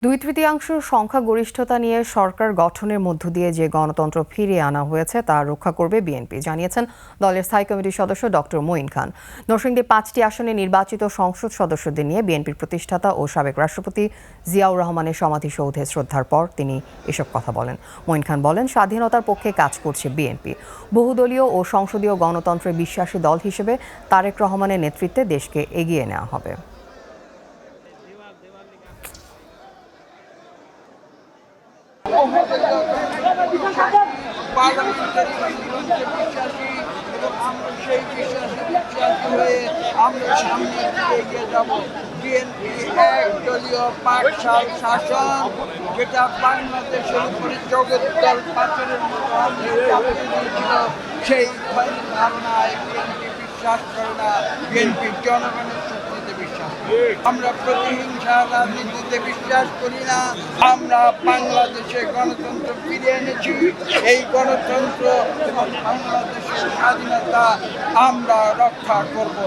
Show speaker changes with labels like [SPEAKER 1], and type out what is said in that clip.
[SPEAKER 1] 2/3 সংখ্যাগরিষ্ঠতা নিয়ে সরকার গঠনের মধ্য দিয়ে যে গণতন্ত্র ফিরিয়ে আনা হয়েছে তা রক্ষা করবে বিএনপি, জানিয়েছেন দলের স্থায়ী কমিটির সদস্য ডক্টর মঈন খান। নরসিংদীর 5টি আসনে নির্বাচিত সংসদ সদস্যদের নিয়ে বিএনপির প্রতিষ্ঠাতা ও সাবেক রাষ্ট্রপতি জিয়াউর রহমানের সমাধিসৌধে শ্রদ্ধার পর তিনি এসব কথা বলেন। মঈন খান বলেন, স্বাধীনতার পক্ষে কাজ করছে বিএনপি। বহুদলীয় ও সংসদীয় গণতন্ত্রে বিশ্বাসী দল হিসেবে তারেক রহমানের নেতৃত্বে দেশকে এগিয়ে নেওয়া হবে।
[SPEAKER 2] সেই বিশ্বাসী হয়ে আমরা সামনের দিকে এগিয়ে যাব। বিএনপি একদলীয় পাঠশাল শাসন, যেটা বাংলাদেশের উপরে জগদ্দল পাথরের মতো ছিল, সেই ধারণায় বিএনপি বিশ্বাস করে না। বিএনপি জনগণের শক্তিতে বিশ্বাস করে। আমরা প্রতিহিংসা রাজনীতিতে বিশ্বাস করি না। আমরা বাংলাদেশে গণতন্ত্র ফিরিয়ে এনেছি। এই গণতন্ত্র এবং বাংলাদেশের স্বাধীনতা আমরা রক্ষা করব।